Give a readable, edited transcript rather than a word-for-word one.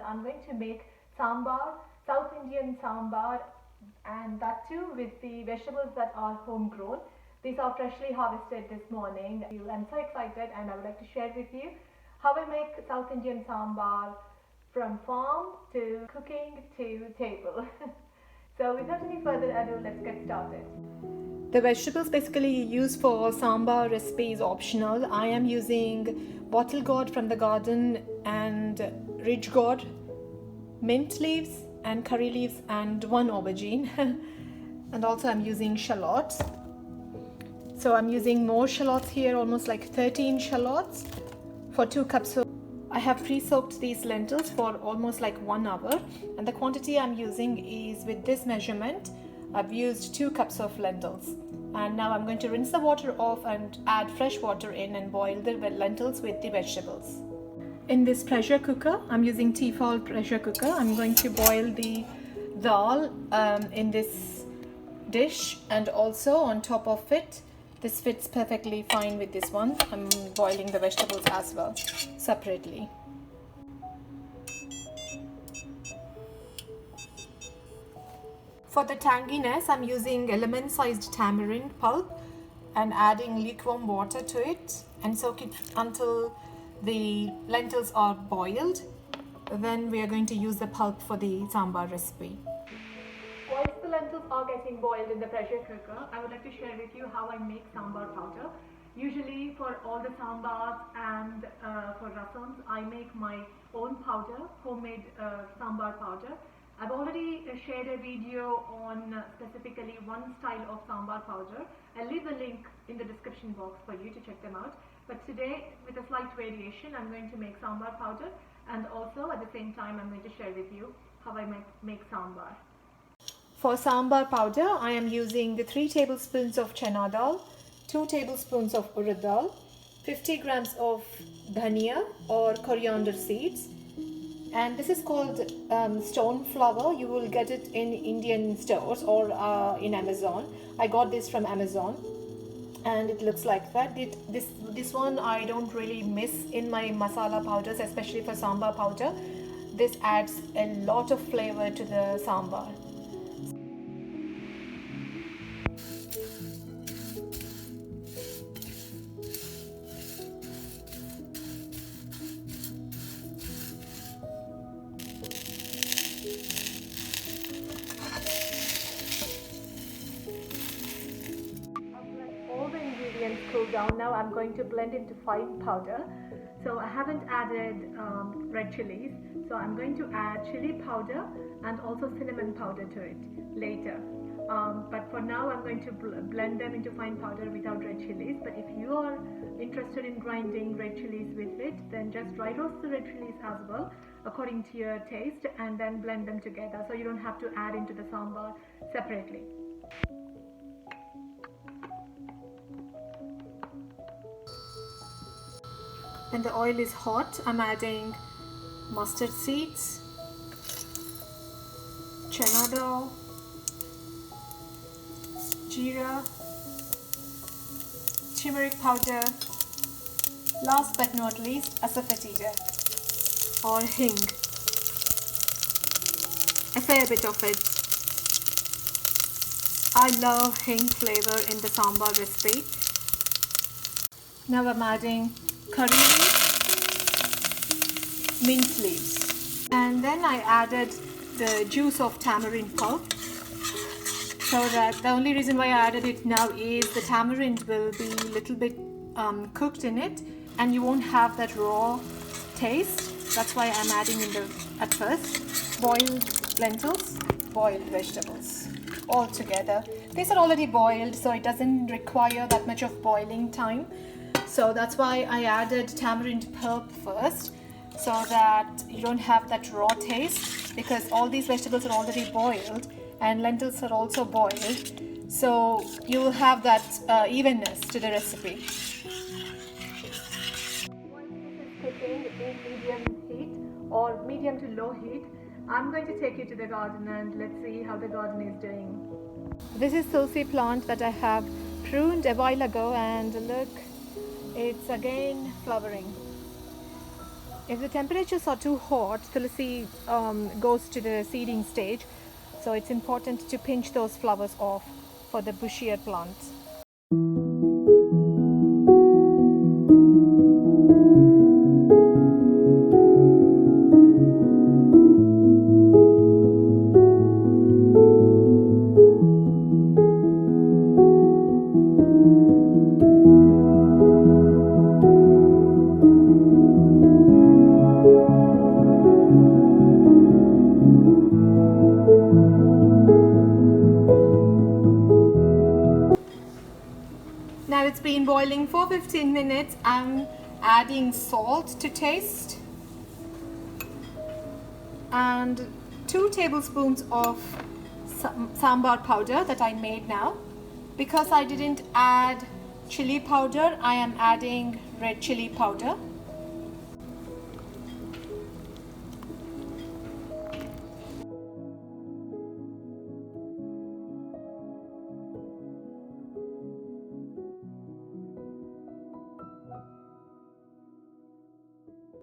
I'm going to make sambar, South Indian sambar, and that too with the vegetables that are homegrown. These are freshly harvested this morning. I'm so excited and I would like to share with you how I make South Indian sambar from farm to cooking to table. So without any further ado, let's get started. The vegetables basically used for sambar recipe is optional. I am using bottle gourd from the garden and ridge gourd, mint leaves and curry leaves and one aubergine. And also I'm using shallots. So I'm using more shallots here, almost like 13 shallots for 2 cups of. I have pre-soaked these lentils for almost like 1 hour, and the quantity I'm using is with this measurement. I've used 2 cups of lentils, and now I'm going to rinse the water off and add fresh water in and boil the lentils with the vegetables. In this pressure cooker, I'm using Tefal pressure cooker. I'm going to boil the dal in this dish, and also on top of it, this fits perfectly fine with this one. I'm boiling the vegetables as well separately. For the tanginess, I'm using a lemon-sized tamarind pulp and adding lukewarm water to it and soak it until the lentils are boiled. Then we are going to use the pulp for the sambar recipe. Whilst the lentils are getting boiled in the pressure cooker, I would like to share with you how I make sambar powder. Usually for all the sambars and for rasams, I make my own powder, homemade sambar powder. I've already shared a video on specifically one style of sambar powder. I'll leave the link in the description box for you to check them out. But today, with a slight variation, I'm going to make sambar powder, and also at the same time I'm going to share with you how I make sambar. For sambar powder, I am using 3 tablespoons of chana dal, 2 tablespoons of urad dal, 50 grams of dhania or coriander seeds, and this is called stone flour. You will get it in Indian stores or in Amazon. I got this from Amazon and it looks like that. This one I don't really miss in my masala powders, especially for sambar powder. This adds a lot of flavor to the sambar. Cool down. Now I'm going to blend into fine powder. So I haven't added red chilies, so I'm going to add chili powder and also cinnamon powder to it later. But for now I'm going to blend them into fine powder without red chilies. But if you are interested in grinding red chilies with it, then just dry roast the red chilies as well according to your taste, and then blend them together so you don't have to add into the sambar separately. When the oil is hot, I'm adding mustard seeds, chana dal, jeera, turmeric powder, last but not least asafoetida or hing, a fair bit of it. I love hing flavor in the sambar recipe. Now I'm adding curry leaves, mint leaves, and then I added the juice of tamarind pulp. So that the only reason why I added it now is the tamarind will be a little bit cooked in it, and you won't have that raw taste. That's why I'm adding in at first. Boiled lentils, boiled vegetables, all together. These are already boiled, so it doesn't require that much of boiling time. So that's why I added tamarind pulp first, so that you don't have that raw taste, because all these vegetables are already boiled and lentils are also boiled, so you will have that evenness to the recipe. Once this is cooking in medium heat or medium to low heat, I'm going to take you to the garden and let's see how the garden is doing. This is tulsi plant that I have pruned a while ago, and look, it's again flowering. If the temperatures are too hot, tulsi goes to the seeding stage, so it's important to pinch those flowers off for the bushier plants. Now it's been boiling for 15 minutes. I'm adding salt to taste and 2 tablespoons of sambar powder that I made now. Because I didn't add chili powder, I am adding red chili powder.